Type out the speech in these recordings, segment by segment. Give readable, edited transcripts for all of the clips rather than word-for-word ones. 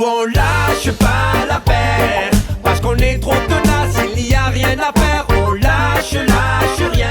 on lâche pas l'affaire, parce qu'on est trop tenace, il n'y a rien à faire, on lâche rien.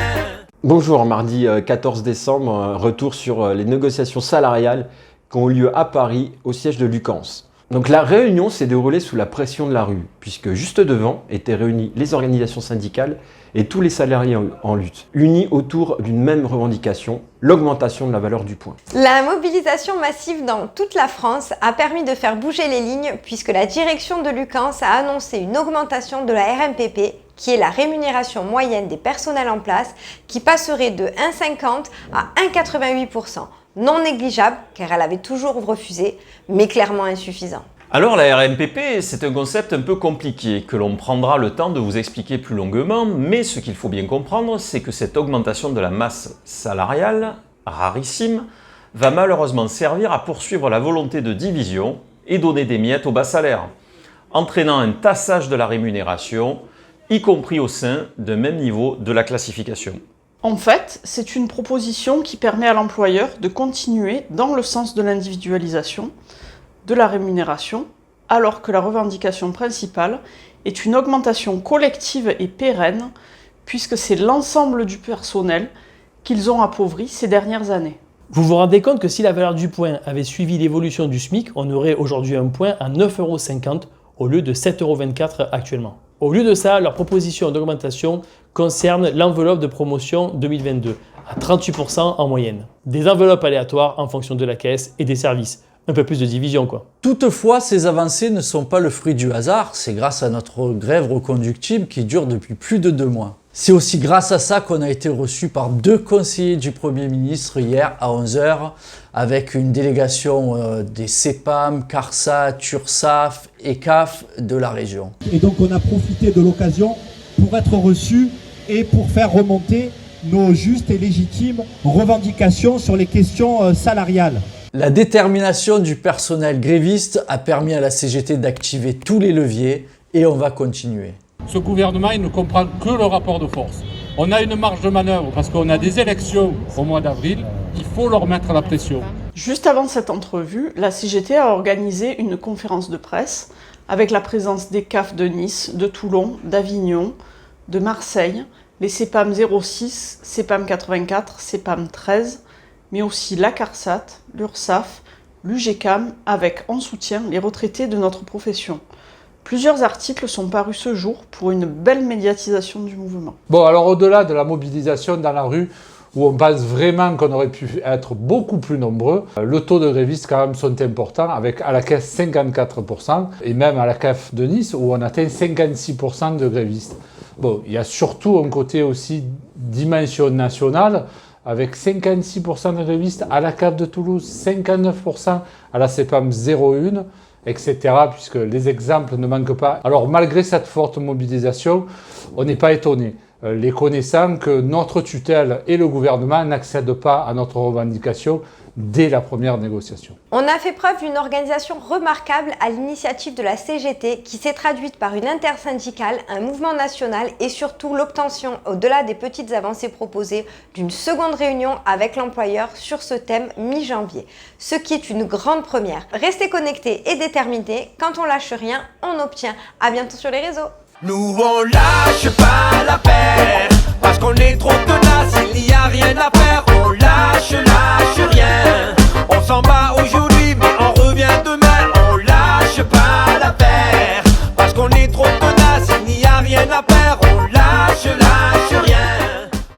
Bonjour, mardi 14 décembre, retour sur les négociations salariales qui ont eu lieu à Paris, au siège de Lucens. Donc la réunion s'est déroulée sous la pression de la rue, puisque juste devant étaient réunies les organisations syndicales et tous les salariés en lutte, unis autour d'une même revendication, l'augmentation de la valeur du point. La mobilisation massive dans toute la France a permis de faire bouger les lignes, puisque la direction de Lucens a annoncé une augmentation de la RMPP, qui est la rémunération moyenne des personnels en place, qui passerait de 1,50 à 1,88%. Non négligeable, car elle avait toujours refusé, mais clairement insuffisant. Alors la RMPP, c'est un concept un peu compliqué, que l'on prendra le temps de vous expliquer plus longuement, mais ce qu'il faut bien comprendre, c'est que cette augmentation de la masse salariale, rarissime, va malheureusement servir à poursuivre la volonté de division et donner des miettes aux bas salaires, entraînant un tassage de la rémunération, y compris au sein d'un même niveau de la classification. En fait, c'est une proposition qui permet à l'employeur de continuer dans le sens de l'individualisation de la rémunération, alors que la revendication principale est une augmentation collective et pérenne, puisque c'est l'ensemble du personnel qu'ils ont appauvri ces dernières années. Vous vous rendez compte que si la valeur du point avait suivi l'évolution du SMIC, on aurait aujourd'hui un point à 9,50 € au lieu de 7,24 € actuellement. Au lieu de ça, leur proposition d'augmentation concerne l'enveloppe de promotion 2022, à 38% en moyenne. Des enveloppes aléatoires en fonction de la caisse et des services. Un peu plus de division quoi. Toutefois, ces avancées ne sont pas le fruit du hasard, c'est grâce à notre grève reconductible qui dure depuis plus de 2 mois. C'est aussi grâce à ça qu'on a été reçu par 2 conseillers du Premier ministre hier à 11 h avec une délégation des CEPAM, CARSAT, URSSAF et CAF de la région. Et donc on a profité de l'occasion pour être reçus et pour faire remonter nos justes et légitimes revendications sur les questions salariales. La détermination du personnel gréviste a permis à la CGT d'activer tous les leviers et on va continuer. Ce gouvernement, il ne comprend que le rapport de force. On a une marge de manœuvre parce qu'on a des élections au mois d'avril. Il faut leur mettre la pression. Juste avant cette entrevue, la CGT a organisé une conférence de presse avec la présence des CAF de Nice, de Toulon, d'Avignon, de Marseille, les CEPAM 06, CEPAM 84, CEPAM 13, mais aussi la CARSAT, l'URSSAF, l'UGCAM, avec en soutien les retraités de notre profession. Plusieurs articles sont parus ce jour pour une belle médiatisation du mouvement. Bon, alors au-delà de la mobilisation dans la rue, où on pense vraiment qu'on aurait pu être beaucoup plus nombreux, le taux de grévistes quand même sont importants, avec à la caisse 54%, et même à la CAF de Nice, où on atteint 56% de grévistes. Bon, il y a surtout un côté aussi dimension nationale, avec 56% de grévistes à la CAF de Toulouse, 59% à la CEPAM 01, etc., puisque les exemples ne manquent pas. Alors malgré cette forte mobilisation, on n'est pas étonné, les connaissant que notre tutelle et le gouvernement n'accèdent pas à notre revendication dès la première négociation. On a fait preuve d'une organisation remarquable à l'initiative de la CGT qui s'est traduite par une intersyndicale, un mouvement national et surtout l'obtention, au-delà des petites avancées proposées, d'une seconde réunion avec l'employeur sur ce thème mi-janvier. Ce qui est une grande première. Restez connectés et déterminés, quand on lâche rien, on obtient. À bientôt sur les réseaux. Nous on lâche pas l'affaire, parce qu'on est trop tenace, il n'y a rien à faire, on lâche rien. On s'en bat aujourd'hui mais on revient demain, on lâche pas l'affaire, parce qu'on est trop tenace, il n'y a rien à faire.